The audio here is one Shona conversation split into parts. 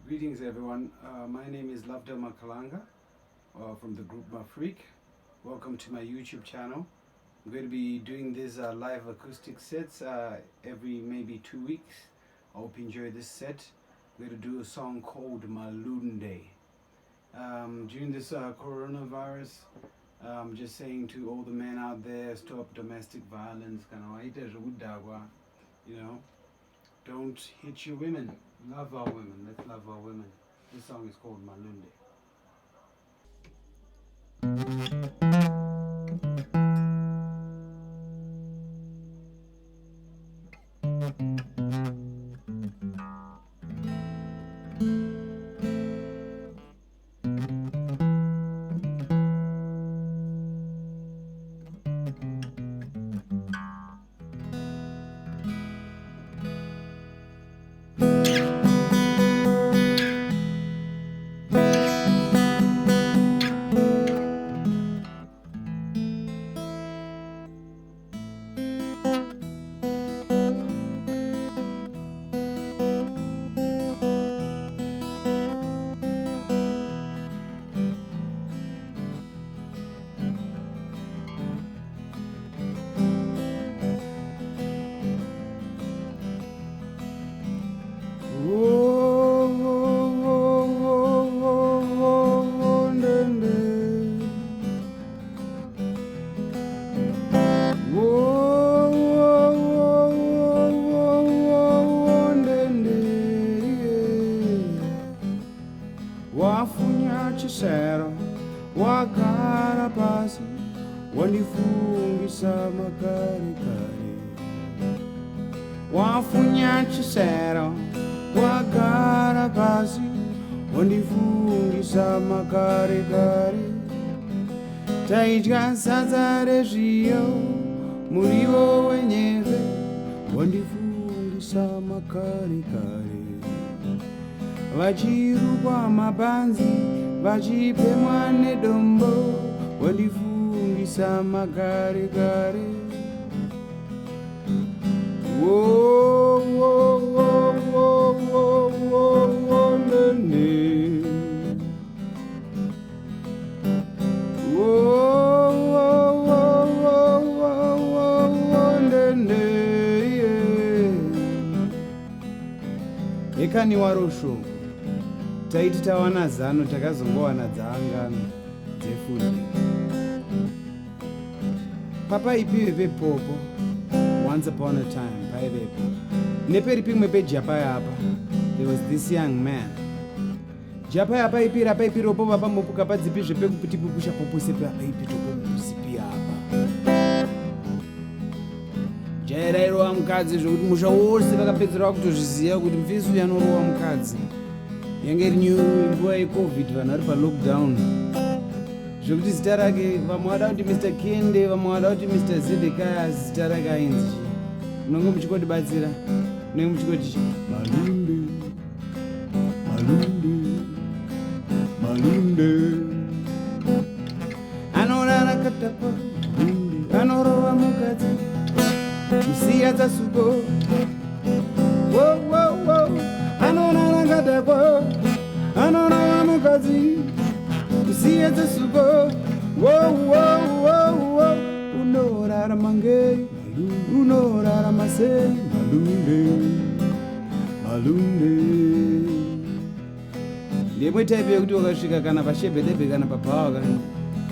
Greetings, everyone. My name is Lavda Makalanga from the group Mafreak. Welcome to my YouTube channel. I'm going to be doing these live acoustic sets every maybe 2 weeks. I hope you enjoy this set. I'm going to do a song called Malunde. During this coronavirus, I'm just saying to all the men out there, stop domestic violence. You know, don't hit your women. Love our women. Let's love our women. This song is called Malunde. Wafunya chisero wakara pasi wandifungisa makare kare. Wafunya chisero wakara pasi wandifungisa makare kare. Taidya sadza rezviyo muriwo wenyeve wandifungisa makare kare. Vachirukwa mabanzi vachipemwa nedombo wandifungisa magare gare. Wo wo wo wo wo wo wo nene. Wo wo wo wo wo wo wo nene. Ekani warosho taiti tawana zano takazongowana dzaangano dzefuti papaipiwe pepopo. Once upon a time paivepo neperi pimwe pejapa yapa there was this young man. Japa yapaipira paipiropo papamopuka padzipizve pekuputipupusha popose papaipitopomuzipi apa jairairova mukadzi zvokuti musha wose vakapedzera kutozviziva kuti mufesi uyu anorova mukadzi. Yange iri nguva yecovid, vanhu vari palockdown zvokuti zita rake vamwe vada kuti Mr Kende, vamwe vada kuti Mr Zedekiah, zita rake ainzi munonge muchikotibatsira munenge muchikoti Malunde Malunde Malunde anorara katakwa anorova mukadzi musiya dzasuko anorara katakwa anorova mukadzi musiya dzasuko unorarama ngei unorarama sei Malunde Malunde. Ndemwe taipi yekuti wakasvika kana pashebhelebhe kana pabhawa kana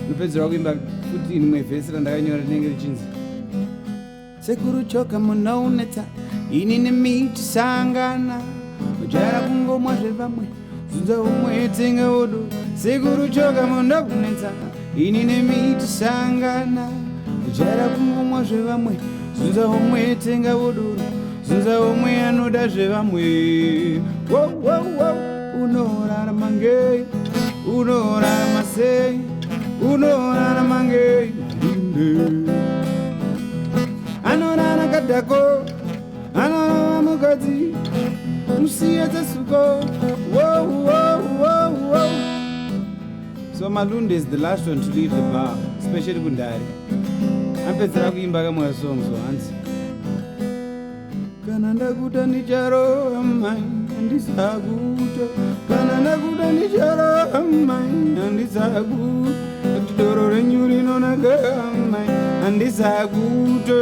unopedzera kuimba kuti nimwe vhesi randakanyora rinenge richinzi sekuru choka muna unetsa ini nemiti sangana ujara kungomwa zvevamwe zunza umwe tenga wodo. Sekuru choka muna unetsa ini nemiti sangana ujara kungomwa zvevamwe zunza umwe tenga wodo. Zunza umwe anoda zvevamwe. Unorarama ngei unorarama sei unorarama ngei Malunde anorara kadhako anorava mukadzi musiya dzasuko. So Malunde is the last one to leave the bar, especially kundari. Apedzera kuimba kamwe song so hanzi kana ndakuta ndicharova mai handisakuta anakuda ndicharomai handisagu doro renyu rinonaka mai handisaguto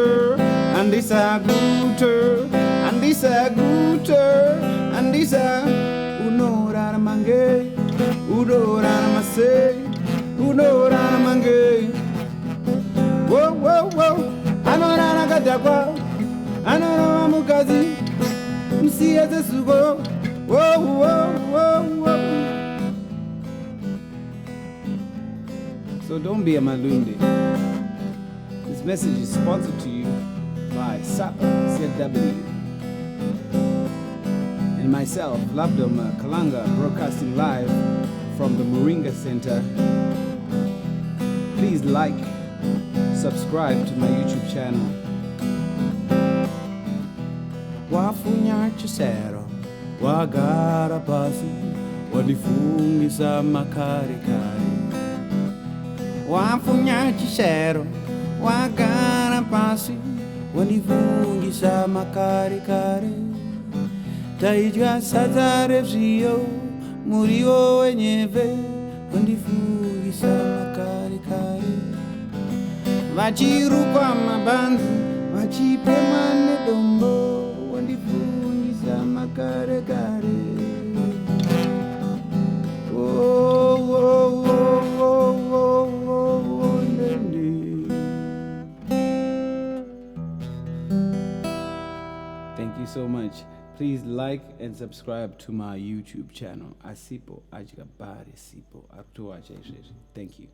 handisa unorarama ngei unorarama sei unorarama ngei wo anorara kadhakwa anorova mukadzi musiye dzesuko wo. So don't be a malunde. This message is sponsored to you by SAP CW and myself, Labdom Kalanga, broadcasting live from the Moringa Center. Please like, subscribe to my YouTube channel. Wafunya chisero, wagara pasi, wadifungisa makarikari. Wafunya chisero, wagara pasi, wadifungisa makarikari. Taijwa sadare vio, muriwo wenyeve, wadifungisa makarikari. Vachirukwa mabandu, vachipema nedombo, wadifungisa makarikari. Thank you so much. Please like and subscribe to my YouTube channel. Asipo Ajigabari Sipo Aktuache. Thank you.